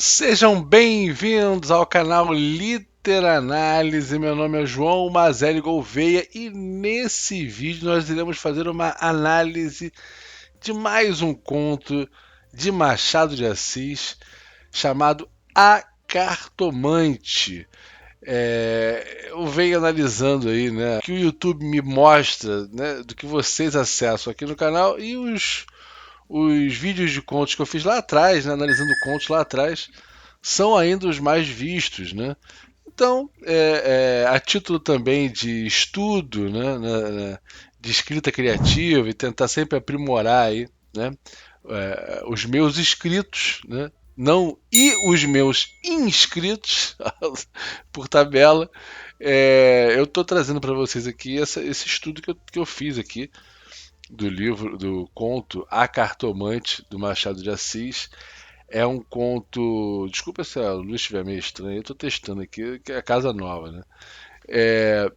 Sejam bem-vindos ao canal Literanálise. Meu nome é João Mazelli Gouveia e nesse vídeo nós iremos fazer uma análise de mais um conto de Machado de Assis chamado A Cartomante. Eu venho analisando aí, né, o que o YouTube me mostra, né, do que vocês acessam aqui no canal e os vídeos de contos que eu fiz lá atrás, né, analisando contos lá atrás, são ainda os mais vistos, né? Então, a título também de estudo, né, de escrita criativa e tentar sempre aprimorar aí, né, os meus inscritos, né, não e os meus inscritos por tabela, eu estou trazendo para vocês aqui esse estudo que eu fiz aqui do livro, do conto A Cartomante, do Machado de Assis. É um conto. Desculpa se a luz estiver meio estranha, eu estou testando aqui, que é a casa nova, né? É,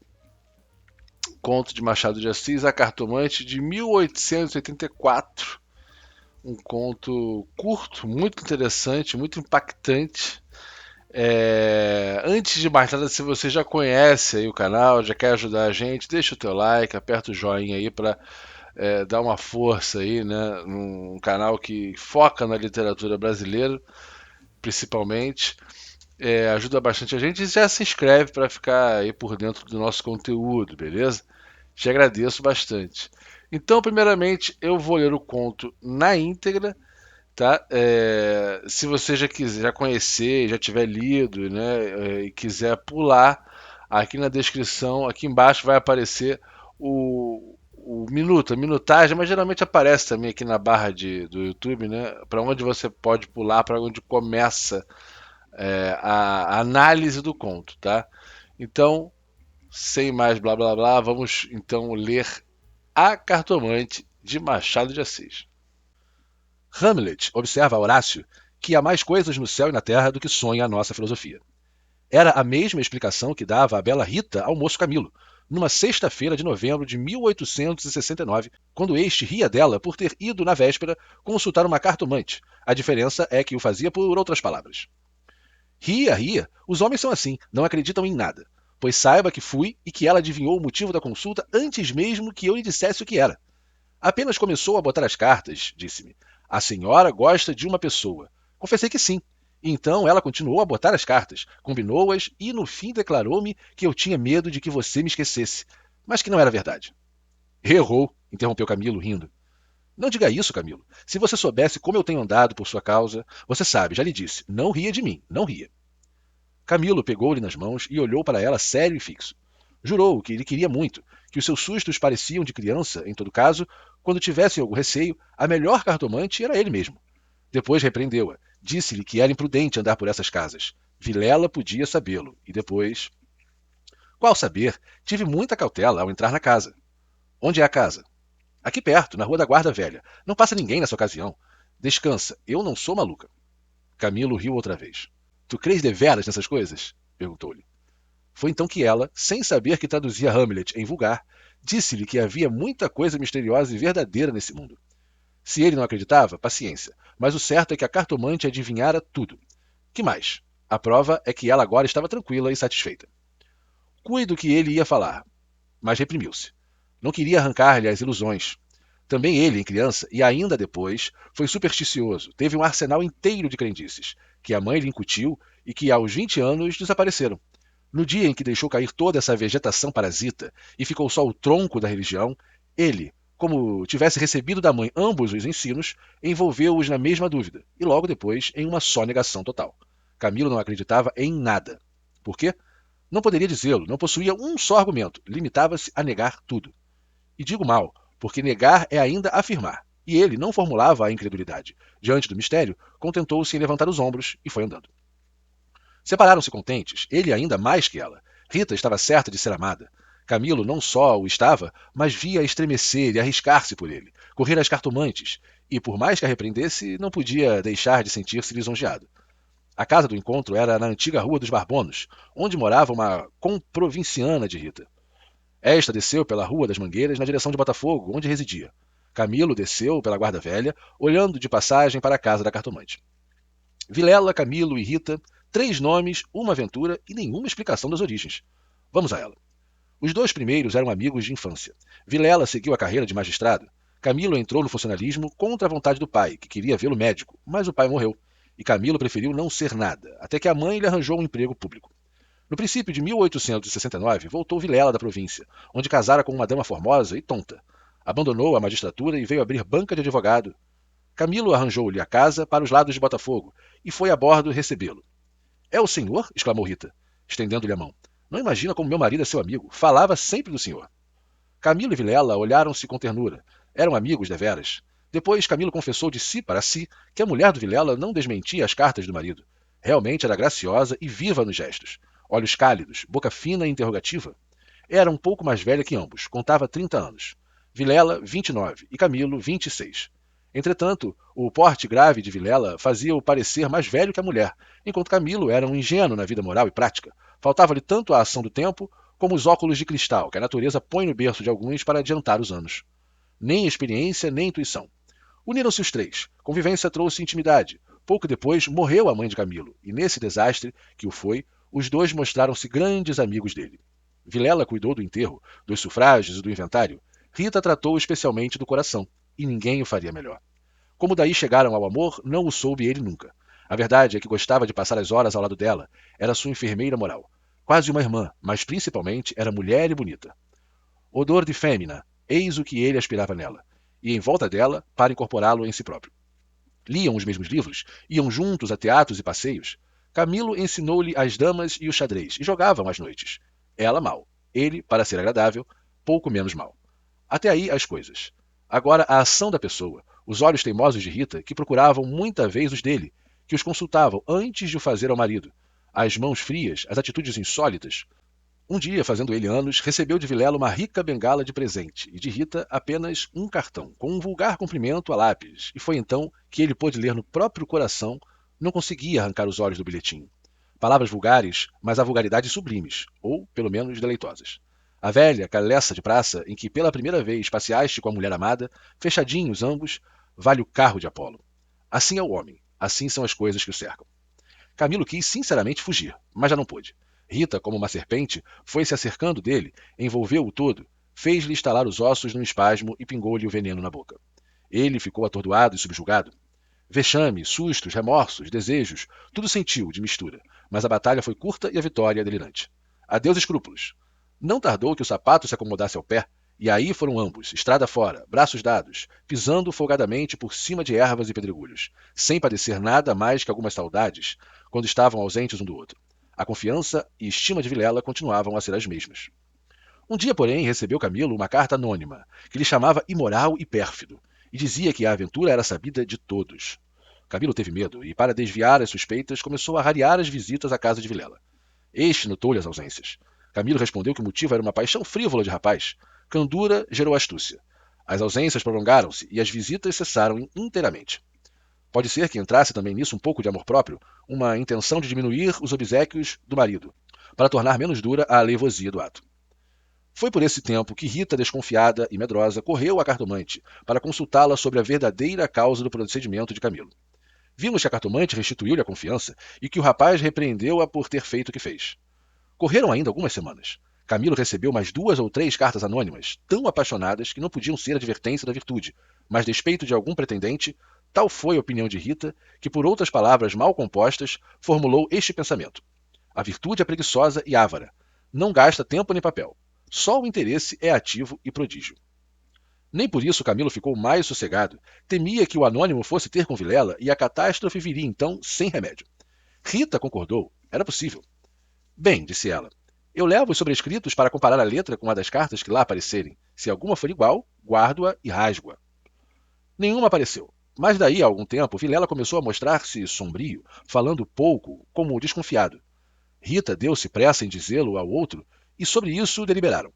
conto de Machado de Assis, A Cartomante, de 1884. Um conto curto, muito interessante, muito impactante. Antes de mais nada, se você já conhece aí o canal, já quer ajudar a gente, deixa o teu like, aperta o joinha aí para dar uma força aí, né? Num canal que foca na literatura brasileira, principalmente. Ajuda bastante a gente e já se inscreve para ficar aí por dentro do nosso conteúdo, beleza? Te agradeço bastante. Então, primeiramente, eu vou ler o conto na íntegra, tá? Se você já quiser já conhecer, já tiver lido, né, e quiser pular, aqui na descrição, aqui embaixo vai aparecer o minuto, a minutagem, mas geralmente aparece também aqui na barra do YouTube, né? Para onde você pode pular, para onde começa a análise do conto, tá? Então, sem mais blá blá blá, vamos então ler A Cartomante de Machado de Assis. Hamlet observa a Horácio que há mais coisas no céu e na terra do que sonha a nossa filosofia. Era a mesma explicação que dava a bela Rita ao moço Camilo, numa sexta-feira de novembro de 1869, quando este ria dela por ter ido na véspera consultar uma cartomante. A diferença é que o fazia por outras palavras. Ria, ria. Os homens são assim, não acreditam em nada. Pois saiba que fui e que ela adivinhou o motivo da consulta antes mesmo que eu lhe dissesse o que era. Apenas começou a botar as cartas, disse-me. A senhora gosta de uma pessoa. Confessei que sim. Então ela continuou a botar as cartas, combinou-as e no fim declarou-me que eu tinha medo de que você me esquecesse, mas que não era verdade. Errou, interrompeu Camilo, rindo. Não diga isso, Camilo. Se você soubesse como eu tenho andado por sua causa, você sabe, já lhe disse, não ria de mim, não ria. Camilo pegou-lhe nas mãos e olhou para ela sério e fixo. Jurou que ele queria muito, que os seus sustos pareciam de criança, em todo caso, quando tivesse algum receio, a melhor cartomante era ele mesmo. Depois repreendeu-a. Disse-lhe que era imprudente andar por essas casas. Vilela podia sabê-lo. E depois. Qual saber? Tive muita cautela ao entrar na casa. Onde é a casa? Aqui perto, na Rua da Guarda Velha. Não passa ninguém nessa ocasião. Descansa, eu não sou maluca. Camilo riu outra vez. Tu crês deveras nessas coisas? Perguntou-lhe. Foi então que ela, sem saber que traduzia Hamlet em vulgar, disse-lhe que havia muita coisa misteriosa e verdadeira nesse mundo. Se ele não acreditava, paciência, mas o certo é que a cartomante adivinhara tudo. Que mais? A prova é que ela agora estava tranquila e satisfeita. Cuido que ele ia falar, mas reprimiu-se. Não queria arrancar-lhe as ilusões. Também ele, em criança, e ainda depois, foi supersticioso, teve um arsenal inteiro de crendices, que a mãe lhe incutiu e que aos 20 anos desapareceram. No dia em que deixou cair toda essa vegetação parasita e ficou só o tronco da religião, ele, como tivesse recebido da mãe ambos os ensinos, envolveu-os na mesma dúvida e logo depois em uma só negação total. Camilo não acreditava em nada. Por quê? Não poderia dizê-lo, não possuía um só argumento, limitava-se a negar tudo. E digo mal, porque negar é ainda afirmar. E ele não formulava a incredulidade. Diante do mistério, contentou-se em levantar os ombros e foi andando. Separaram-se contentes, ele ainda mais que ela. Rita estava certa de ser amada. Camilo não só o estava, mas via estremecer e arriscar-se por ele, correr às cartomantes, e por mais que a repreendesse, não podia deixar de sentir-se lisonjeado. A casa do encontro era na antiga Rua dos Barbonos, onde morava uma comprovinciana de Rita. Esta desceu pela Rua das Mangueiras na direção de Botafogo, onde residia. Camilo desceu pela Guarda Velha, olhando de passagem para a casa da cartomante. Vilela, Camilo e Rita, 3 nomes, uma aventura e nenhuma explicação das origens. Vamos a ela. Os 2 primeiros eram amigos de infância. Vilela seguiu a carreira de magistrado. Camilo entrou no funcionalismo contra a vontade do pai, que queria vê-lo médico, mas o pai morreu. E Camilo preferiu não ser nada, até que a mãe lhe arranjou um emprego público. No princípio de 1869, voltou Vilela da província, onde casara com uma dama formosa e tonta. Abandonou a magistratura e veio abrir banca de advogado. Camilo arranjou-lhe a casa para os lados de Botafogo e foi a bordo recebê-lo. É o senhor? Exclamou Rita, estendendo-lhe a mão. Não imagina como meu marido é seu amigo. Falava sempre do senhor. Camilo e Vilela olharam-se com ternura. Eram amigos deveras. Depois Camilo confessou de si para si que a mulher do Vilela não desmentia as cartas do marido. Realmente era graciosa e viva nos gestos. Olhos cálidos, boca fina e interrogativa. Era um pouco mais velha que ambos, contava 30 anos. Vilela, 29 e Camilo, 26. Entretanto, o porte grave de Vilela fazia-o parecer mais velho que a mulher, enquanto Camilo era um ingênuo na vida moral e prática. Faltava-lhe tanto a ação do tempo como os óculos de cristal que a natureza põe no berço de alguns para adiantar os anos. Nem experiência, nem intuição. Uniram-se os 3. Convivência trouxe intimidade. Pouco depois, morreu a mãe de Camilo, e nesse desastre, que o foi, os 2 mostraram-se grandes amigos dele. Vilela cuidou do enterro, dos sufrágios e do inventário. Rita tratou especialmente do coração, e ninguém o faria melhor. Como daí chegaram ao amor, não o soube ele nunca. A verdade é que gostava de passar as horas ao lado dela. Era sua enfermeira moral. Quase uma irmã, mas principalmente era mulher e bonita. Odor de fêmina, eis o que ele aspirava nela. E em volta dela, para incorporá-lo em si próprio. Liam os mesmos livros, iam juntos a teatros e passeios. Camilo ensinou-lhe as damas e o xadrez, e jogavam às noites. Ela mal. Ele, para ser agradável, pouco menos mal. Até aí as coisas. Agora a ação da pessoa, os olhos teimosos de Rita, que procuravam muita vez os dele, que os consultavam antes de o fazer ao marido, as mãos frias, as atitudes insólitas. Um dia, fazendo ele anos, recebeu de Vilela uma rica bengala de presente, e de Rita apenas um cartão, com um vulgar cumprimento a lápis, e foi então que ele pôde ler no próprio coração, não conseguia arrancar os olhos do bilhetinho. Palavras vulgares, mas a vulgaridade sublimes, ou, pelo menos, deleitosas. A velha caleça de praça, em que pela primeira vez passeaste com a mulher amada, fechadinhos ambos, vale o carro de Apolo. Assim é o homem, assim são as coisas que o cercam. Camilo quis sinceramente fugir, mas já não pôde. Rita, como uma serpente, foi se acercando dele, envolveu-o todo, fez-lhe estalar os ossos num espasmo e pingou-lhe o veneno na boca. Ele ficou atordoado e subjugado. Vexame, sustos, remorsos, desejos, tudo sentiu de mistura, mas a batalha foi curta e a vitória delirante. Adeus escrúpulos. Não tardou que o sapato se acomodasse ao pé, e aí foram ambos, estrada fora, braços dados, pisando folgadamente por cima de ervas e pedregulhos, sem padecer nada mais que algumas saudades, quando estavam ausentes um do outro. A confiança e estima de Vilela continuavam a ser as mesmas. Um dia, porém, recebeu Camilo uma carta anônima, que lhe chamava imoral e pérfido, e dizia que a aventura era sabida de todos. Camilo teve medo e, para desviar as suspeitas, começou a rarear as visitas à casa de Vilela. Este notou-lhe as ausências. Camilo respondeu que o motivo era uma paixão frívola de rapaz. Candura gerou astúcia. As ausências prolongaram-se e as visitas cessaram inteiramente. Pode ser que entrasse também nisso um pouco de amor próprio, uma intenção de diminuir os obséquios do marido, para tornar menos dura a aleivosia do ato. Foi por esse tempo que Rita, desconfiada e medrosa, correu à cartomante para consultá-la sobre a verdadeira causa do procedimento de Camilo. Vimos que a cartomante restituiu-lhe a confiança e que o rapaz repreendeu-a por ter feito o que fez. Correram ainda algumas semanas. Camilo recebeu mais 2 ou 3 cartas anônimas, tão apaixonadas que não podiam ser advertência da virtude, mas despeito de algum pretendente, tal foi a opinião de Rita, que por outras palavras mal compostas, formulou este pensamento. A virtude é preguiçosa e ávara. Não gasta tempo nem papel. Só o interesse é ativo e prodígio. Nem por isso Camilo ficou mais sossegado. Temia que o anônimo fosse ter com Vilela e a catástrofe viria então sem remédio. Rita concordou. Era possível. Bem, disse ela, eu levo os sobrescritos para comparar a letra com a das cartas que lá aparecerem. Se alguma for igual, guardo-a e rasgo-a. Nenhuma apareceu. Mas daí a algum tempo, Vilela começou a mostrar-se sombrio, falando pouco, como desconfiado. Rita deu-se pressa em dizê-lo ao outro, e sobre isso deliberaram.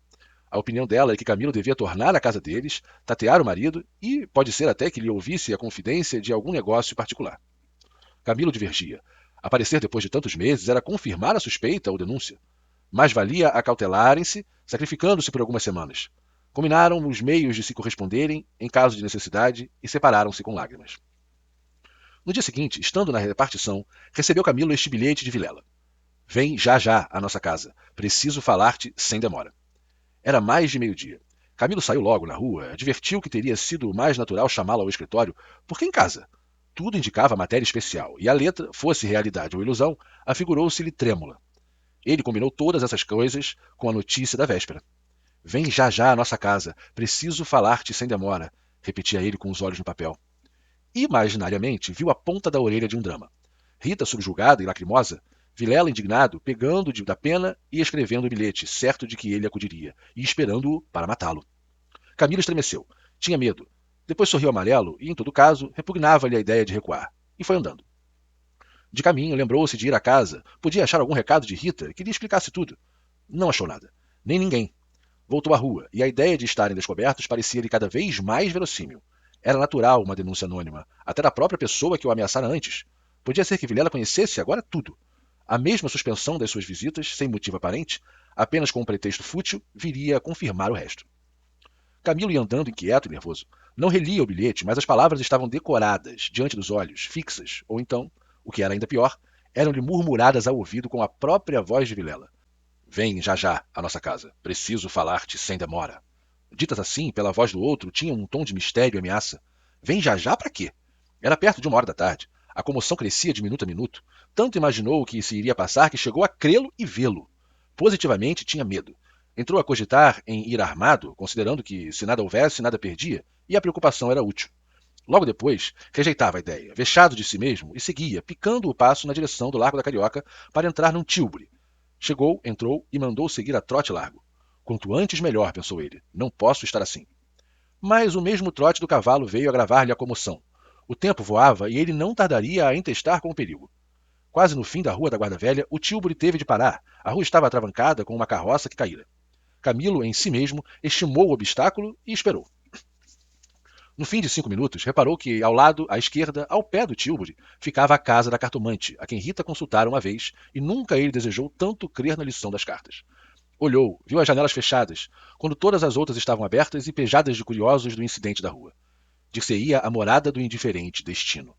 A opinião dela é que Camilo devia tornar à casa deles, tatear o marido e pode ser até que lhe ouvisse a confidência de algum negócio particular. Camilo divergia. Aparecer depois de tantos meses era confirmar a suspeita ou denúncia. Mais valia acautelarem-se, sacrificando-se por algumas semanas. Combinaram os meios de se corresponderem em caso de necessidade e separaram-se com lágrimas. No dia seguinte, estando na repartição, recebeu Camilo este bilhete de Vilela. Vem já já à nossa casa. Preciso falar-te sem demora. Era mais de meio-dia. Camilo saiu logo na rua, advertiu que teria sido mais natural chamá-lo ao escritório, porque em casa. Tudo indicava matéria especial, e a letra, fosse realidade ou ilusão, afigurou-se-lhe trêmula. Ele combinou todas essas coisas com a notícia da véspera. Vem já já à nossa casa. Preciso falar-te sem demora, repetia ele com os olhos no papel. Imaginariamente, viu a ponta da orelha de um drama. Rita subjugada e lacrimosa, Vilela indignado, pegando da pena e escrevendo o bilhete, certo de que ele acudiria, e esperando-o para matá-lo. Camilo estremeceu. Tinha medo. Depois sorriu amarelo e, em todo caso, repugnava-lhe a ideia de recuar. E foi andando. De caminho, lembrou-se de ir à casa. Podia achar algum recado de Rita que lhe explicasse tudo. Não achou nada. Nem ninguém. Voltou à rua, e a ideia de estarem descobertos parecia-lhe cada vez mais verossímil. Era natural uma denúncia anônima, até da própria pessoa que o ameaçara antes. Podia ser que Vilela conhecesse agora tudo. A mesma suspensão das suas visitas, sem motivo aparente, apenas com um pretexto fútil, viria a confirmar o resto. Camilo ia andando inquieto e nervoso. Não relia o bilhete, mas as palavras estavam decoradas, diante dos olhos, fixas, ou então, o que era ainda pior, eram-lhe murmuradas ao ouvido com a própria voz de Vilela. Vem já já à nossa casa. Preciso falar-te sem demora. Ditas assim, pela voz do outro, tinham um tom de mistério e ameaça. Vem já já para quê? Era perto de 1 hora da tarde. A comoção crescia de minuto a minuto. Tanto imaginou o que se iria passar que chegou a crê-lo e vê-lo. Positivamente tinha medo. Entrou a cogitar em ir armado, considerando que, se nada houvesse, nada perdia, e a preocupação era útil. Logo depois, rejeitava a ideia, vexado de si mesmo, e seguia, picando o passo na direção do Largo da Carioca para entrar num tílburi. Chegou, entrou e mandou seguir a trote largo. Quanto antes melhor, pensou ele. Não posso estar assim. Mas o mesmo trote do cavalo veio agravar-lhe a comoção. O tempo voava e ele não tardaria a entestar com o perigo. Quase no fim da rua da Guarda Velha, o tílburi teve de parar. A rua estava atravancada com uma carroça que caíra. Camilo, em si mesmo, estimou o obstáculo e esperou. No fim de 5 minutos, reparou que, ao lado, à esquerda, ao pé do tílburi, ficava a casa da cartomante, a quem Rita consultara uma vez, e nunca ele desejou tanto crer na lição das cartas. Olhou, viu as janelas fechadas, quando todas as outras estavam abertas e pejadas de curiosos do incidente da rua. Dir-se-ia a morada do indiferente destino.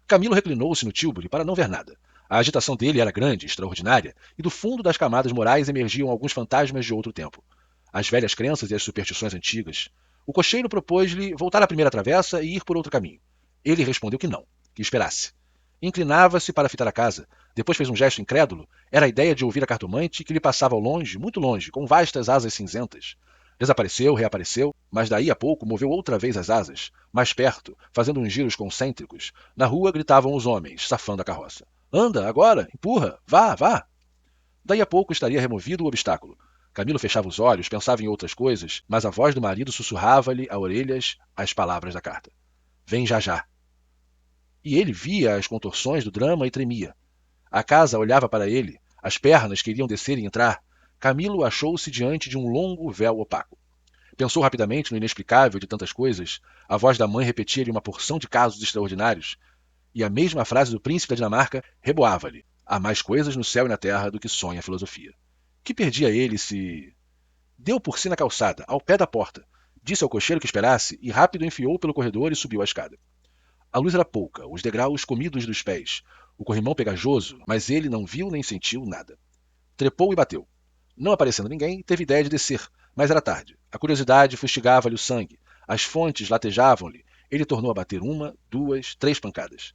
Camilo reclinou-se no tílburi para não ver nada. A agitação dele era grande, extraordinária, e do fundo das camadas morais emergiam alguns fantasmas de outro tempo. As velhas crenças e as superstições antigas. O cocheiro propôs-lhe voltar à primeira travessa e ir por outro caminho. Ele respondeu que não, que esperasse. Inclinava-se para fitar a casa. Depois fez um gesto incrédulo. Era a ideia de ouvir a cartomante que lhe passava ao longe, muito longe, com vastas asas cinzentas. Desapareceu, reapareceu, mas daí a pouco moveu outra vez as asas, mais perto, fazendo uns giros concêntricos. Na rua gritavam os homens, safando a carroça. Anda, agora, empurra, vá, vá. Daí a pouco estaria removido o obstáculo. Camilo fechava os olhos, pensava em outras coisas, mas a voz do marido sussurrava-lhe a orelhas as palavras da carta. Vem já já. E ele via as contorções do drama e tremia. A casa olhava para ele, as pernas queriam descer e entrar. Camilo achou-se diante de um longo véu opaco. Pensou rapidamente no inexplicável de tantas coisas. A voz da mãe repetia-lhe uma porção de casos extraordinários. E a mesma frase do príncipe da Dinamarca reboava-lhe. Há mais coisas no céu e na terra do que sonha a filosofia. Que perdia ele se... Deu por si na calçada, ao pé da porta. Disse ao cocheiro que esperasse e rápido enfiou pelo corredor e subiu a escada. A luz era pouca, os degraus comidos dos pés, o corrimão pegajoso, mas ele não viu nem sentiu nada. Trepou e bateu. Não aparecendo ninguém, teve ideia de descer, mas era tarde. A curiosidade fustigava-lhe o sangue. As fontes latejavam-lhe. Ele tornou a bater 1, 2, 3 pancadas.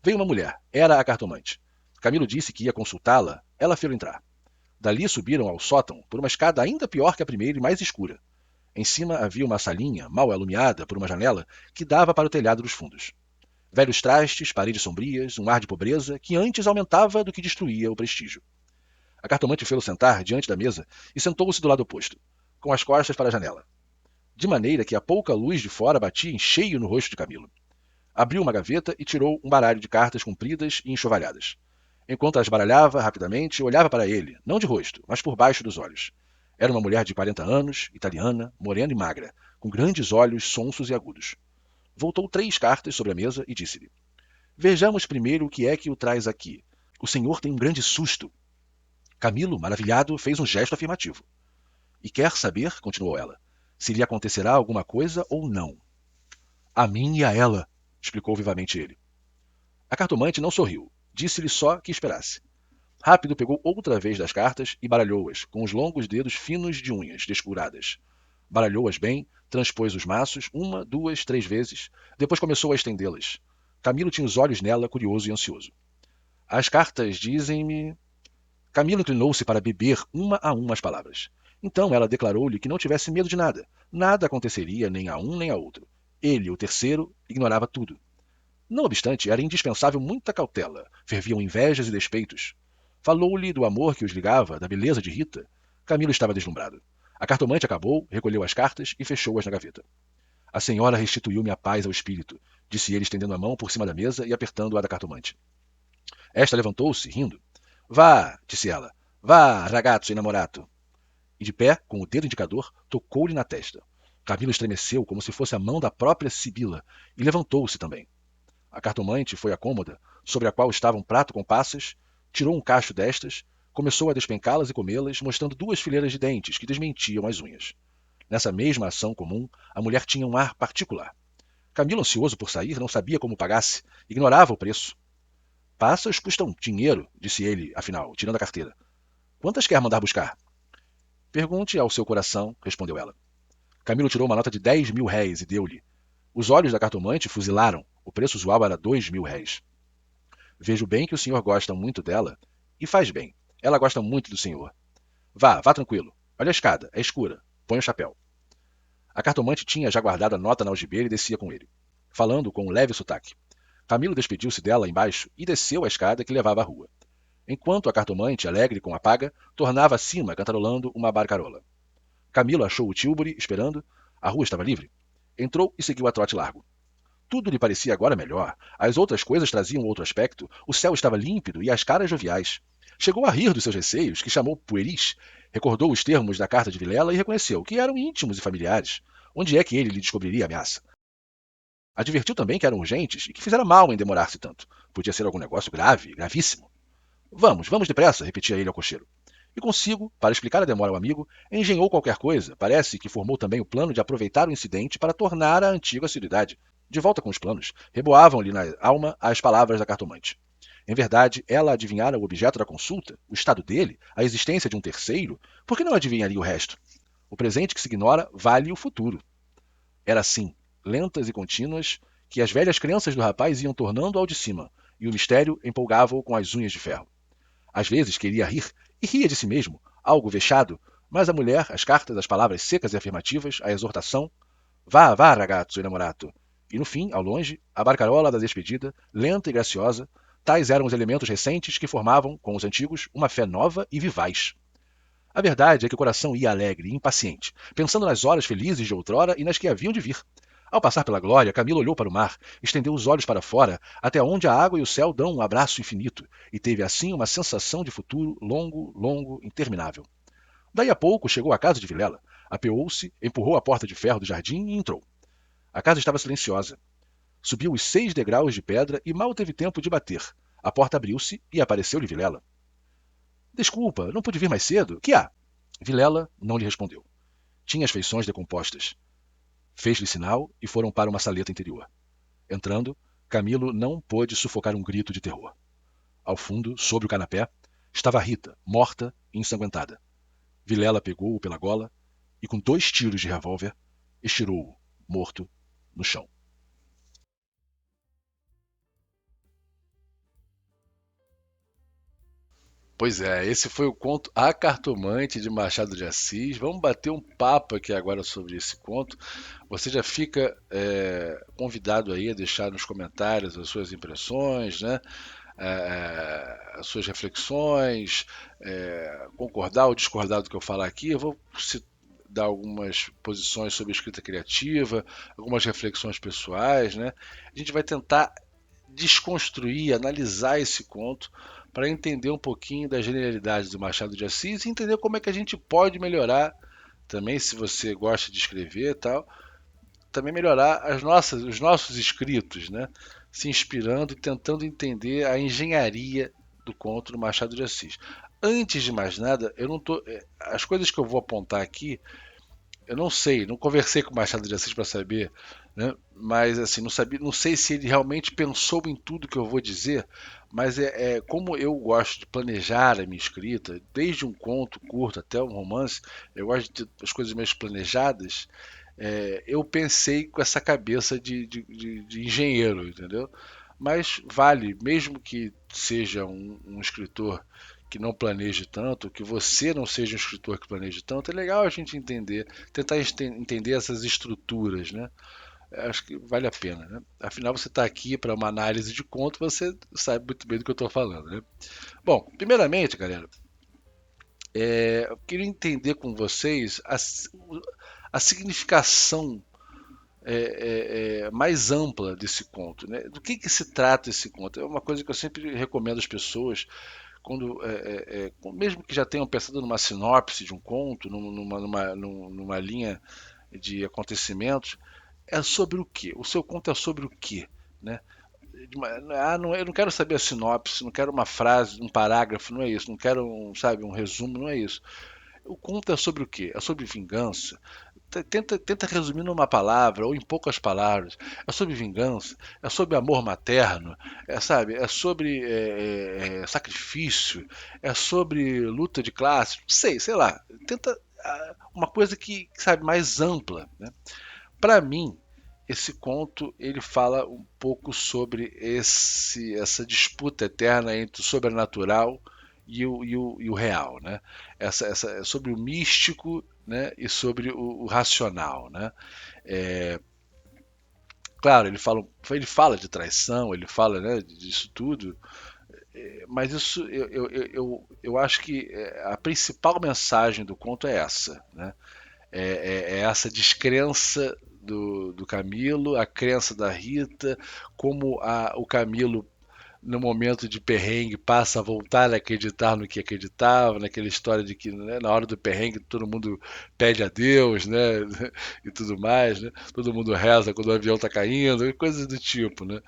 Veio uma mulher. Era a cartomante. Camilo disse que ia consultá-la. Ela fez-o entrar. Dali subiram ao sótão, por uma escada ainda pior que a primeira e mais escura. Em cima havia uma salinha, mal alumiada por uma janela, que dava para o telhado dos fundos. Velhos trastes, paredes sombrias, um ar de pobreza que antes aumentava do que destruía o prestígio. A cartomante fê-lo sentar diante da mesa e sentou-se do lado oposto, com as costas para a janela, de maneira que a pouca luz de fora batia em cheio no rosto de Camilo. Abriu uma gaveta e tirou um baralho de cartas compridas e enxovalhadas. Enquanto as baralhava rapidamente, olhava para ele, não de rosto, mas por baixo dos olhos. Era uma mulher de 40 anos, italiana, morena e magra, com grandes olhos sonsos e agudos. Voltou 3 cartas sobre a mesa e disse-lhe: Vejamos primeiro o que é que o traz aqui. O senhor tem um grande susto. Camilo, maravilhado, fez um gesto afirmativo. E quer saber, continuou ela, se lhe acontecerá alguma coisa ou não. A mim e a ela, explicou vivamente ele. A cartomante não sorriu. Disse-lhe só que esperasse. Rápido pegou outra vez das cartas e baralhou-as, com os longos dedos finos de unhas descuradas. Baralhou-as bem, transpôs os maços, 1, 2, 3 vezes, depois começou a estendê-las. Camilo tinha os olhos nela, curioso e ansioso. As cartas dizem-me... Camilo inclinou-se para beber uma a uma as palavras. Então ela declarou-lhe que não tivesse medo de nada. Nada aconteceria nem a um nem a outro. Ele, o terceiro, ignorava tudo. Não obstante, era indispensável muita cautela. Ferviam invejas e despeitos. Falou-lhe do amor que os ligava, da beleza de Rita. Camilo estava deslumbrado. A cartomante acabou, recolheu as cartas e fechou-as na gaveta. A senhora restituiu-me a paz ao espírito, disse ele estendendo a mão por cima da mesa e apertando-a da cartomante. Esta levantou-se, rindo. Vá, disse ela. Vá, ragazzo inamorato. E de pé, com o dedo indicador, tocou-lhe na testa. Camilo estremeceu como se fosse a mão da própria Sibila e levantou-se também. A cartomante foi à cômoda, sobre a qual estava um prato com passas, tirou um cacho destas, começou a despencá-las e comê-las, mostrando 2 fileiras de dentes que desmentiam as unhas. Nessa mesma ação comum, a mulher tinha um ar particular. Camilo, ansioso por sair, não sabia como pagasse, ignorava o preço. Passas custam dinheiro, disse ele, afinal, tirando a carteira. Quantas quer mandar buscar? Pergunte ao seu coração, respondeu ela. Camilo tirou uma nota de 10.000 réis e deu-lhe. Os olhos da cartomante fuzilaram. O preço usual era 2.000 réis. Vejo bem que o senhor gosta muito dela, e faz bem. Ela gosta muito do senhor. Vá, vá tranquilo. Olha a escada, é escura. Põe o chapéu. A cartomante tinha já guardado a nota na algibeira e descia com ele, falando com um leve sotaque. Camilo despediu-se dela embaixo e desceu a escada que levava à rua. Enquanto a cartomante, alegre com a paga, tornava acima cantarolando uma barcarola. Camilo achou o Tilbury esperando. A rua estava livre. Entrou e seguiu a trote largo. Tudo lhe parecia agora melhor. As outras coisas traziam outro aspecto. O céu estava límpido e as caras joviais. Chegou a rir dos seus receios, que chamou pueris, recordou os termos da carta de Vilela e reconheceu que eram íntimos e familiares. Onde é que ele lhe descobriria a ameaça? Advertiu também que eram urgentes e que fizera mal em demorar-se tanto. Podia ser algum negócio grave, gravíssimo. Vamos, vamos depressa, repetia ele ao cocheiro. E consigo, para explicar a demora ao amigo, engenhou qualquer coisa. Parece que formou também o plano de aproveitar o incidente para tornar a antiga assiduidade. De volta com os planos, reboavam-lhe na alma as palavras da cartomante. Em verdade, ela adivinhara o objeto da consulta, o estado dele, a existência de um terceiro, por que não adivinharia o resto? O presente que se ignora vale o futuro. Era assim, lentas e contínuas, que as velhas crenças do rapaz iam tornando ao de cima, e o mistério empolgava-o com as unhas de ferro. Às vezes queria rir, e ria de si mesmo, algo vexado, mas a mulher, as cartas, as palavras secas e afirmativas, a exortação, vá, vá, ragazzo inamorato. E no fim, ao longe, a barcarola da despedida, lenta e graciosa, tais eram os elementos recentes que formavam, com os antigos, uma fé nova e vivaz. A verdade é que o coração ia alegre e impaciente, pensando nas horas felizes de outrora e nas que haviam de vir. Ao passar pela glória, Camilo olhou para o mar, estendeu os olhos para fora, até onde a água e o céu dão um abraço infinito, e teve assim uma sensação de futuro longo, longo, interminável. Daí a pouco chegou à casa de Vilela, apeou-se, empurrou a porta de ferro do jardim e entrou. A casa estava silenciosa. Subiu os 6 degraus de pedra e mal teve tempo de bater. A porta abriu-se e apareceu-lhe Vilela. Desculpa, não pude vir mais cedo. Que há? Vilela não lhe respondeu. Tinha as feições decompostas. Fez-lhe sinal e foram para uma saleta interior. Entrando, Camilo não pôde sufocar um grito de terror. Ao fundo, sobre o canapé, estava Rita, morta e ensanguentada. Vilela pegou-o pela gola e, com 2 tiros de revólver, estirou-o, morto, no chão. Pois é, esse foi o conto A Cartomante de Machado de Assis. Vamos bater um papo aqui agora sobre esse conto. Você já fica convidado aí a deixar nos comentários as suas impressões, né? As suas reflexões, concordar ou discordar do que eu falar aqui. Eu vou dar algumas posições sobre escrita criativa, algumas reflexões pessoais, né? A gente vai tentar desconstruir, analisar esse conto para entender um pouquinho das genialidades do Machado de Assis e entender como é que a gente pode melhorar também, se você gosta de escrever e tal, também melhorar os nossos escritos, né? Se inspirando e tentando entender a engenharia do conto do Machado de Assis. Antes de mais nada, eu não tô, as coisas que eu vou apontar aqui Eu não sei, não conversei com o Machado de Assis para saber, né? Mas assim, não sabia, não sei se ele realmente pensou em tudo que eu vou dizer, mas como eu gosto de planejar a minha escrita, desde um conto curto até um romance, eu gosto de ter as coisas meio planejadas. Eu pensei com essa cabeça de engenheiro, entendeu? Mas vale, mesmo que seja um escritor que não planeje tanto, que você não seja um escritor que planeje tanto, é legal a gente entender, tentar entender essas estruturas, né? Acho que vale a pena, né? Afinal, você está aqui para uma análise de conto, você sabe muito bem do que eu estou falando, né? Bom, primeiramente, galera, eu queria entender com vocês a significação mais ampla desse conto, né? Do que se trata esse conto? É uma coisa que eu sempre recomendo às pessoas quando, mesmo que já tenham pensado numa sinopse de um conto, numa linha de acontecimentos, é sobre o quê? O seu conto é sobre o quê? Né? Não, eu não quero saber a sinopse, não quero uma frase, um parágrafo, não é isso. Não quero, sabe, um resumo, não é isso. O conto é sobre o quê? É sobre vingança? Tenta resumir numa palavra ou em poucas palavras. É sobre vingança, é sobre amor materno, sabe? É sobre sacrifício, é sobre luta de classe, não sei lá. Tenta uma coisa que sabe mais ampla, né? Para mim, esse conto ele fala um pouco sobre essa disputa eterna entre o sobrenatural e o real, né? Sobre o místico, né? E sobre o racional, né? É, claro, ele fala de traição, ele fala, né, disso tudo, mas isso eu acho que a principal mensagem do conto é essa, né? É essa descrença do Camilo, a crença da Rita, como o Camilo, no momento de perrengue, passa a voltar a acreditar no que acreditava, naquela história de que, né, na hora do perrengue todo mundo pede a Deus, né, e tudo mais, né, todo mundo reza quando o avião está caindo, coisas do tipo, né.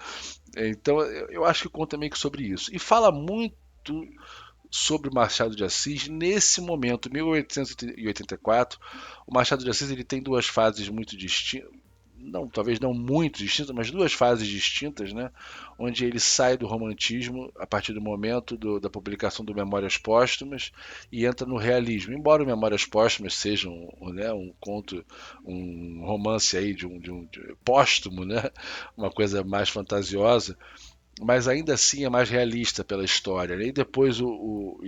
Então eu acho que conta meio que sobre isso. E fala muito sobre o Machado de Assis nesse momento, 1884. O Machado de Assis ele tem duas fases muito distintas, não, talvez não muito distintas, mas duas fases distintas, né? Onde ele sai do romantismo a partir do momento da publicação do Memórias Póstumas e entra no realismo. Embora o Memórias Póstumas seja né, um conto, um romance aí de póstumo, né? Uma coisa mais fantasiosa, mas ainda assim é mais realista pela história, né? E depois o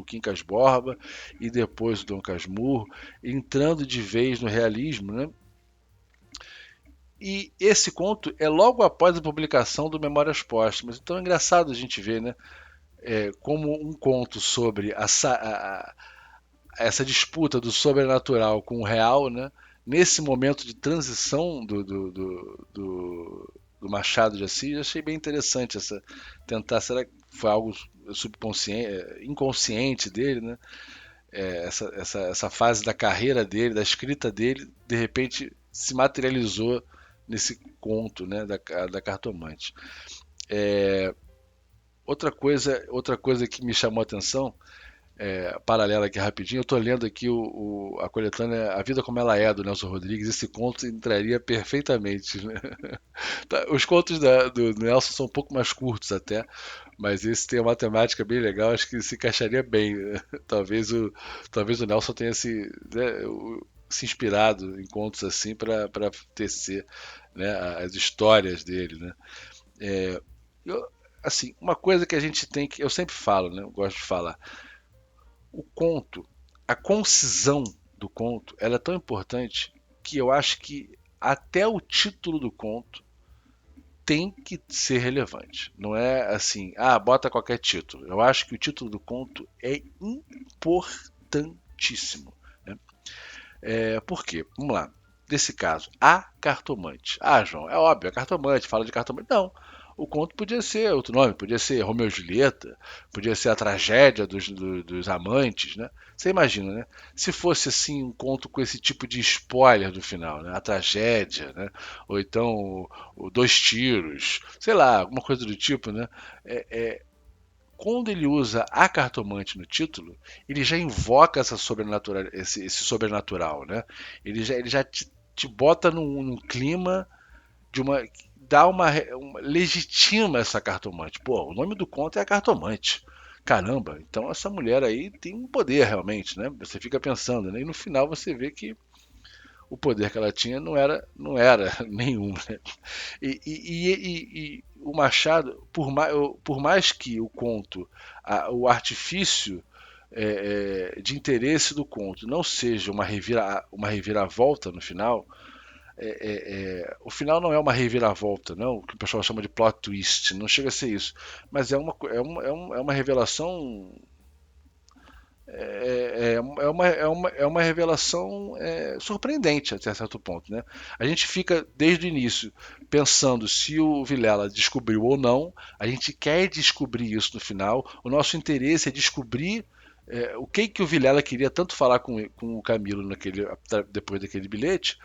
Quincas Borba e depois o Dom Casmurro, entrando de vez no realismo, né? E esse conto é logo após a publicação do Memórias Póstumas. Então é engraçado a gente ver, né? Como um conto sobre essa disputa do sobrenatural com o real, né? Nesse momento de transição do Machado de Assis, achei bem interessante será que foi algo subconsciente, inconsciente dele, né? Essa fase da carreira dele, da escrita dele, de repente se materializou nesse conto, né, da cartomante. Outra coisa que me chamou a atenção, paralela aqui rapidinho, eu estou lendo aqui a coletânea A Vida Como Ela É, do Nelson Rodrigues. Esse conto entraria perfeitamente, né? Os contos do Nelson são um pouco mais curtos até, mas esse tem uma temática bem legal, acho que se encaixaria bem, né? Talvez o Nelson tenha se inspirado em contos assim para tecer, né, as histórias dele, né? Eu, assim, uma coisa que a gente tem que, eu sempre falo, né, eu gosto de falar, o conto, a concisão do conto, ela é tão importante que eu acho que até o título do conto tem que ser relevante. Não é assim, bota qualquer título. Eu acho que o título do conto é importantíssimo, né? Por quê? Vamos lá. Nesse caso, a cartomante. João, é óbvio, a cartomante, fala de cartomante. Não. O conto podia ser outro nome, podia ser Romeu e Julieta, podia ser a tragédia dos amantes, né? Você imagina, né? Se fosse assim um conto com esse tipo de spoiler do final, né? A tragédia, né? Ou então o Dois Tiros, sei lá, alguma coisa do tipo, né? É, quando ele usa a cartomante no título, ele já invoca esse sobrenatural, né? Ele já te bota num clima de uma dá legitima essa cartomante. Pô, o nome do conto é a cartomante. Caramba, então essa mulher aí tem um poder realmente, né? Você fica pensando, né? E no final você vê que o poder que ela tinha não era nenhum, né? E o Machado, por mais que o conto, o artifício de interesse do conto não seja uma reviravolta no final, o final não é uma reviravolta, não, o que o pessoal chama de plot twist, não chega a ser isso, mas é uma revelação é uma revelação surpreendente até certo ponto, né? A gente fica desde o início pensando se o Vilela descobriu ou não, a gente quer descobrir isso no final, o nosso interesse é descobrir o que o Vilela queria tanto falar com o Camilo depois daquele bilhete,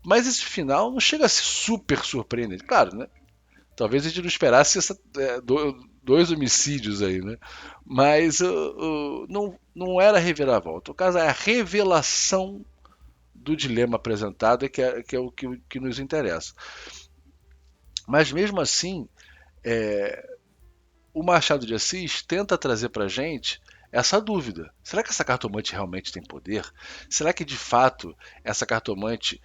mas esse final não chega a ser super surpreendente. Claro, né? Talvez a gente não esperasse dois homicídios aí, né? Mas não era reviravolta. O caso é a revelação do dilema apresentado, que é o que nos interessa. Mas mesmo assim, o Machado de Assis tenta trazer para a gente essa dúvida. Será que essa cartomante realmente tem poder? Será que de fato essa cartomante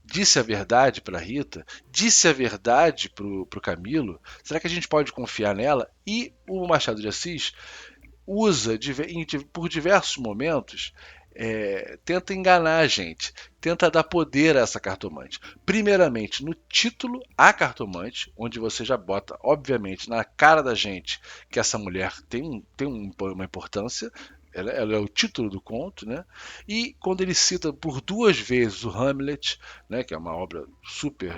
disse a verdade para Rita, disse a verdade para o Camilo? Será que a gente pode confiar nela? E o Machado de Assis usa por diversos momentos, tenta enganar a gente, tenta dar poder a essa cartomante. Primeiramente, no título A Cartomante, onde você já bota, obviamente, na cara da gente que essa mulher tem uma importância. Ela é o título do conto, né? E quando ele cita por duas vezes o Hamlet, né, que é uma obra super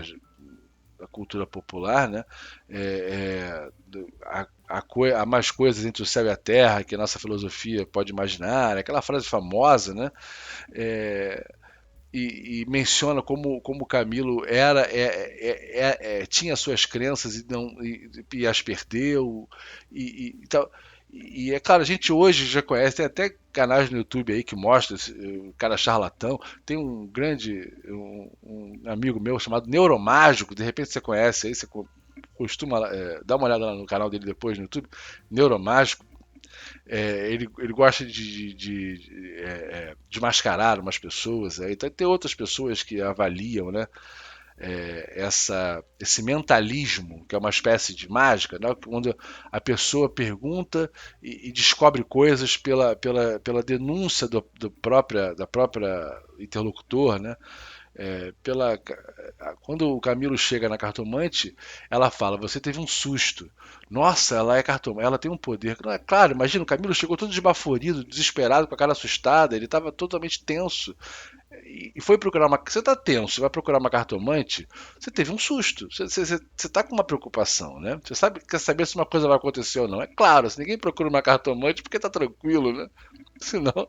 da cultura popular, né? Há mais coisas entre o céu e a terra que a nossa filosofia pode imaginar, aquela frase famosa, né? É, e menciona como Camilo tinha suas crenças e as perdeu e tal. E é claro, a gente hoje já conhece, tem até canais no YouTube aí que mostra o cara charlatão. Tem um amigo meu chamado Neuromágico, de repente você conhece aí, você costuma dar uma olhada no canal dele depois no YouTube, Neuromágico. Ele gosta de mascarar umas pessoas. Então, tem outras pessoas que avaliam, né, esse mentalismo, que é uma espécie de mágica, né, onde a pessoa pergunta e descobre coisas pela denúncia da própria interlocutor, né? Quando o Camilo chega na cartomante, ela fala: Você teve um susto. Nossa, ela é cartomante, ela tem um poder. Não é claro, imagina, o Camilo chegou todo desbaforido, desesperado, com a cara assustada, ele estava totalmente tenso e foi procurar uma. Você está tenso, vai procurar uma cartomante, você teve um susto. Você está com uma preocupação, né? Quer saber se uma coisa vai acontecer ou não. É claro, se ninguém procura uma cartomante porque está tranquilo, né? Senão,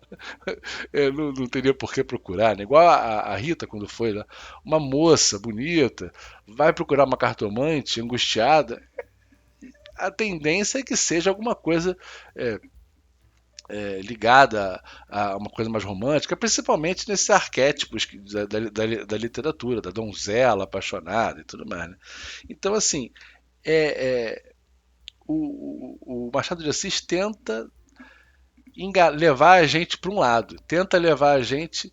não teria por que procurar, né? Igual a Rita, quando foi lá, uma moça bonita, vai procurar uma cartomante angustiada, a tendência é que seja alguma coisa ligada a uma coisa mais romântica, principalmente nesses arquétipos da literatura, da donzela apaixonada e tudo mais. Né? Então, assim, o Machado de Assis tenta levar a gente para um lado, tenta levar a gente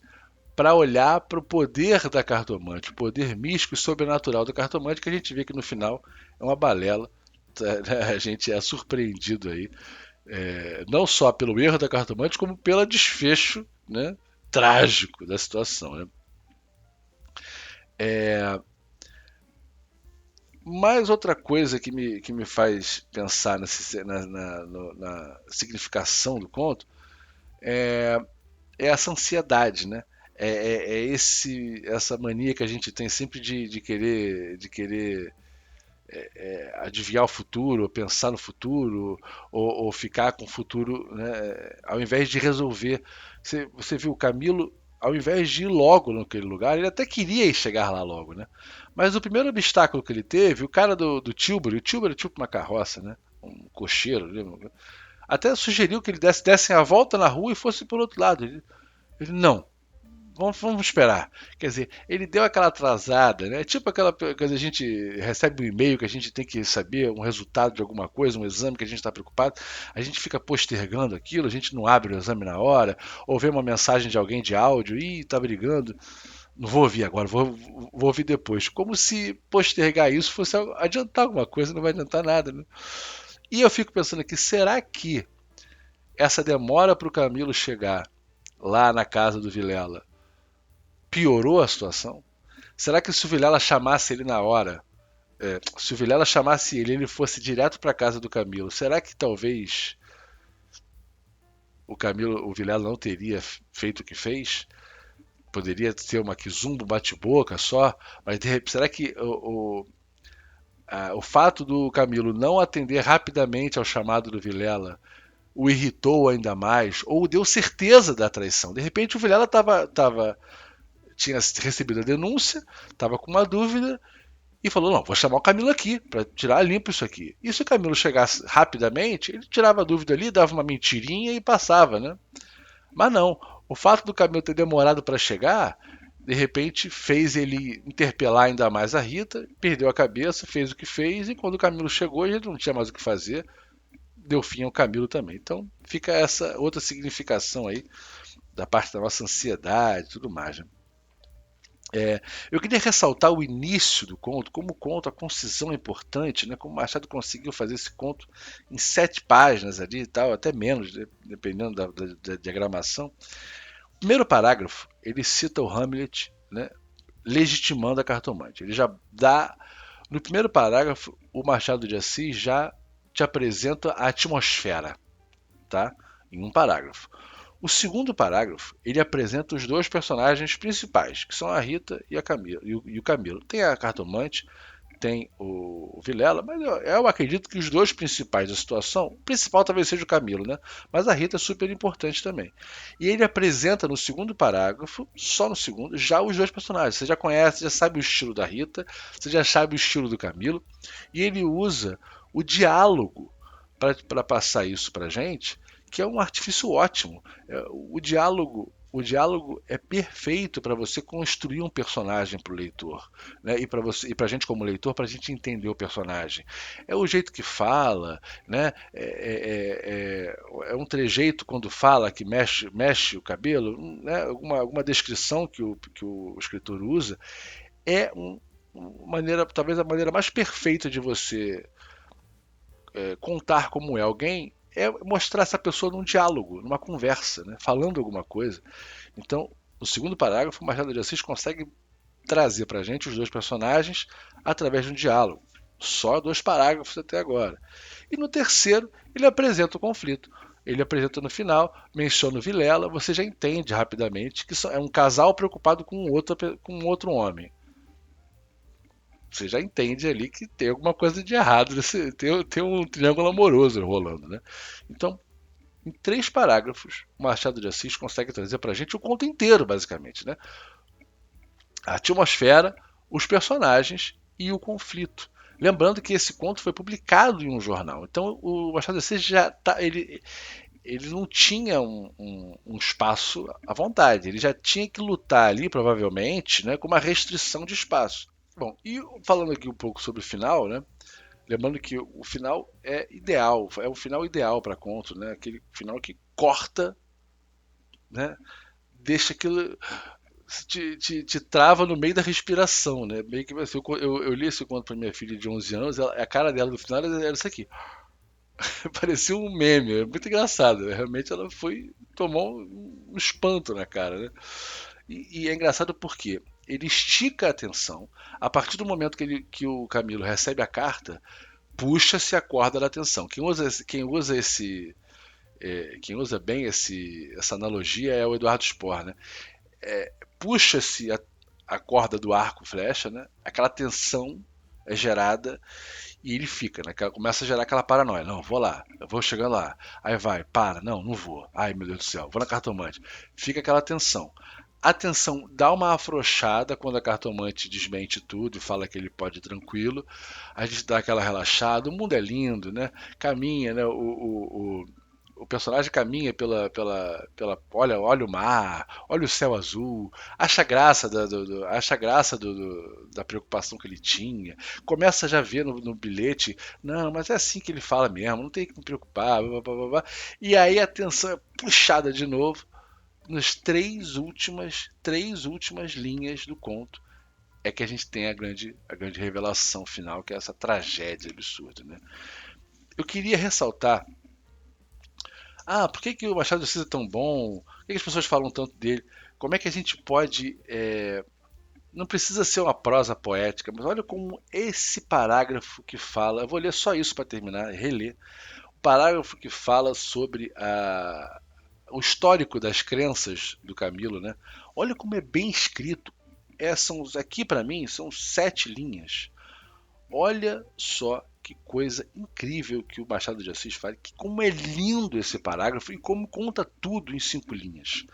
para olhar para o poder da cartomante, o poder místico e sobrenatural da cartomante, que a gente vê que no final é uma balela. A gente é surpreendido aí, não só pelo erro da cartomante, como pelo desfecho, né, trágico da situação. Né? Mais outra coisa que me faz pensar na significação do conto é essa ansiedade, né? Essa mania que a gente tem sempre de querer adivinhar o futuro, pensar no futuro, ou ficar com o futuro, né, ao invés de resolver. Você viu o Camilo, ao invés de ir logo naquele lugar, ele até queria chegar lá logo, né? Mas o primeiro obstáculo que ele teve, o cara do Tilbury, o Tilbury é tipo uma carroça, né? um cocheiro. Até sugeriu que ele dessem a volta na rua e fosse pelo outro lado. Ele não. Vamos esperar. Quer dizer, ele deu aquela atrasada, né? Tipo aquela coisa, a gente recebe um e-mail que a gente tem que saber um resultado de alguma coisa, um exame que a gente está preocupado, a gente fica postergando aquilo, a gente não abre o exame na hora, ou vê uma mensagem de alguém de áudio, tá brigando, não vou ouvir agora, vou ouvir depois. Como se postergar isso fosse adiantar alguma coisa, não vai adiantar nada, né? E eu fico pensando aqui, será que essa demora para o Camilo chegar lá na casa do Vilela piorou a situação? Será que se o Vilela chamasse ele na hora, se o Vilela chamasse ele fosse direto para a casa do Camilo, será que talvez o Vilela não teria feito o que fez? Poderia ser uma quizumba, bate-boca só, mas será que o fato do Camilo não atender rapidamente ao chamado do Vilela o irritou ainda mais, ou deu certeza da traição? De repente o Vilela tinha recebido a denúncia, estava com uma dúvida e falou: não, vou chamar o Camilo aqui para tirar limpo isso aqui. E se o Camilo chegasse rapidamente, ele tirava a dúvida ali, dava uma mentirinha e passava, né? Mas não, o fato do Camilo ter demorado para chegar, de repente fez ele interpelar ainda mais a Rita, perdeu a cabeça, fez o que fez, e quando o Camilo chegou, ele não tinha mais o que fazer, deu fim ao Camilo também. Então fica essa outra significação aí da parte da nossa ansiedade e tudo mais, né? Eu queria ressaltar o início do conto, como o conto, a concisão é importante, né? Como o Machado conseguiu fazer esse conto em 7 páginas ali e tal, até menos, dependendo da diagramação. O primeiro parágrafo, ele cita o Hamlet, né, legitimando a cartomante. Ele já dá, no primeiro parágrafo, o Machado de Assis já te apresenta a atmosfera, tá? Em um parágrafo. O segundo parágrafo, ele apresenta os dois personagens principais, que são a Rita e o Camilo. Tem a cartomante, tem o Vilela, mas eu acredito que os dois principais da situação, o principal talvez seja o Camilo, né? Mas a Rita é super importante também. E ele apresenta no segundo parágrafo, só no segundo, já os dois personagens. Você já conhece, já sabe o estilo da Rita, você já sabe o estilo do Camilo, e ele usa o diálogo para passar isso para gente, que é um artifício ótimo. O diálogo é perfeito para você construir um personagem para o leitor, né? E para a gente como leitor, para a gente entender o personagem. É o jeito que fala, né? É um trejeito quando fala que mexe o cabelo, né? Alguma descrição que o escritor usa é maneira, talvez a maneira mais perfeita de você contar como é alguém é mostrar essa pessoa num diálogo, numa conversa, né? Falando alguma coisa. Então, no segundo parágrafo, o Machado de Assis consegue trazer para a gente os dois personagens através de um diálogo. Só 2 parágrafos até agora. E no terceiro, ele apresenta o conflito. Ele apresenta no final, menciona o Vilela, você já entende rapidamente que é um casal preocupado com um outro homem. Você já entende ali que tem alguma coisa de errado, tem um triângulo amoroso rolando, né? Então, em 3 parágrafos, o Machado de Assis consegue trazer para a gente o conto inteiro, basicamente, né? A atmosfera, os personagens e o conflito. Lembrando que esse conto foi publicado em um jornal. Então, o Machado de Assis ele não tinha um espaço à vontade. Ele já tinha que lutar ali, provavelmente, né, com uma restrição de espaço. Bom, e falando aqui um pouco sobre o final, né? Lembrando que o final é ideal, é o final ideal para conto, né? Aquele final que corta, né? Deixa aquilo te trava no meio da respiração, né? Meio que assim, eu li esse conto para minha filha de 11 anos, a cara dela no final era isso aqui. Parecia um meme, é muito engraçado. Realmente ela tomou um espanto na cara, né? E é engraçado porque ele estica a atenção. A partir do momento que o Camilo recebe a carta, puxa-se a corda da atenção. Quem usa bem essa analogia é o Eduardo Spohr, né? Puxa-se a corda do arco flecha, né? Aquela tensão é gerada e ele fica, né? Começa a gerar aquela paranoia. Não, vou lá, eu vou chegando lá. Aí vai, para, não vou. Ai, meu Deus do céu, vou na cartomante. Fica aquela tensão. A tensão dá uma afrouxada quando a cartomante desmente tudo e fala que ele pode ir tranquilo. A gente dá aquela relaxada. O mundo é lindo, né? Caminha, né? O personagem caminha olha o mar, olha o céu azul, acha graça da preocupação que ele tinha. Começa já a ver no bilhete, não, mas é assim que ele fala mesmo, não tem que me preocupar, blá, blá, blá, blá. E aí a tensão é puxada de novo nas três últimas linhas do conto é que a gente tem a grande revelação final, que é essa tragédia absurda, né? Eu queria ressaltar, por que, que o Machado de Assis é tão bom? Por que, que as pessoas falam tanto dele? Como é que a gente pode, não precisa ser uma prosa poética, mas olha como esse parágrafo que fala, eu vou ler só isso para terminar, reler, o parágrafo que fala sobre o histórico das crenças do Camilo, né? Olha como é bem escrito. Aqui para mim são 7 linhas. Olha só que coisa incrível que o Machado de Assis faz, que como é lindo esse parágrafo e como conta tudo em 5 linhas.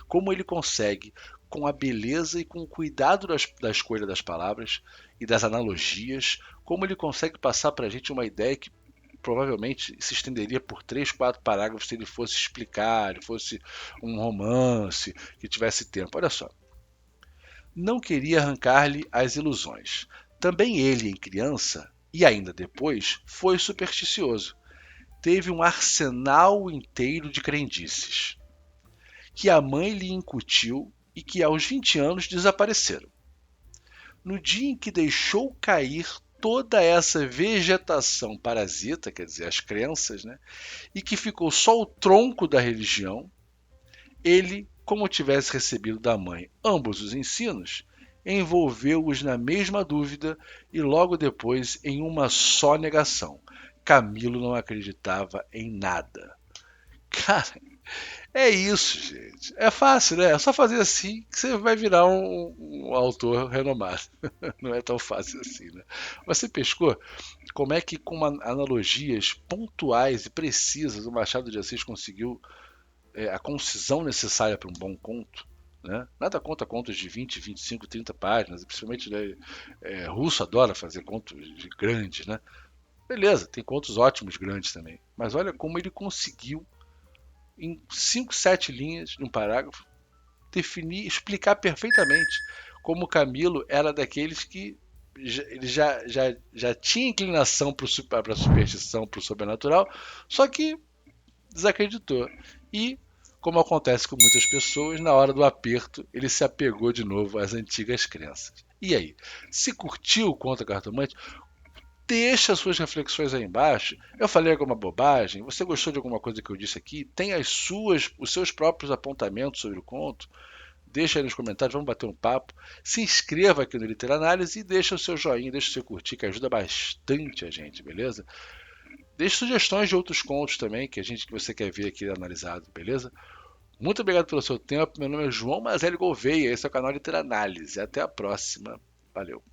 Como ele consegue, com a beleza e com o cuidado da escolha das palavras e das analogias, como ele consegue passar para a gente uma ideia que provavelmente se estenderia por 3, 4 parágrafos se ele fosse explicar, ele fosse um romance que tivesse tempo. Olha só. Não queria arrancar-lhe as ilusões. Também ele, em criança, e ainda depois, foi supersticioso. Teve um arsenal inteiro de crendices, que a mãe lhe incutiu e que aos 20 anos desapareceram. No dia em que deixou cair toda essa vegetação parasita, quer dizer, as crenças, né, e que ficou só o tronco da religião, ele, como tivesse recebido da mãe ambos os ensinos, envolveu-os na mesma dúvida e logo depois em uma só negação. Camilo não acreditava em nada. Cara, é isso, gente. É fácil, né? É só fazer assim que você vai virar um autor renomado. Não é tão fácil assim, né? Você pescou como é que, com analogias pontuais e precisas, o Machado de Assis conseguiu a concisão necessária para um bom conto. Né? Nada contra contos de 20, 25, 30 páginas, principalmente né, Russo adora fazer contos grandes. Né? Beleza, tem contos ótimos grandes também. Mas olha como ele conseguiu, em 5, 7 linhas de um parágrafo, definir, explicar perfeitamente como o Camilo era daqueles que ele já tinha inclinação para a superstição, para o sobrenatural, só que desacreditou. E, como acontece com muitas pessoas, na hora do aperto ele se apegou de novo às antigas crenças. E aí? Se curtiu o Conta Cartomante, deixa suas reflexões aí embaixo. Eu falei alguma bobagem? Você gostou de alguma coisa que eu disse aqui? Tem os seus próprios apontamentos sobre o conto? Deixa aí nos comentários, vamos bater um papo. Se inscreva aqui no Literanálise e deixa o seu joinha, deixa o seu curtir, que ajuda bastante a gente, beleza? Deixe sugestões de outros contos também que você quer ver aqui analisado, beleza? Muito obrigado pelo seu tempo. Meu nome é João Mazelli Gouveia. Esse é o canal Literanálise. Até a próxima. Valeu.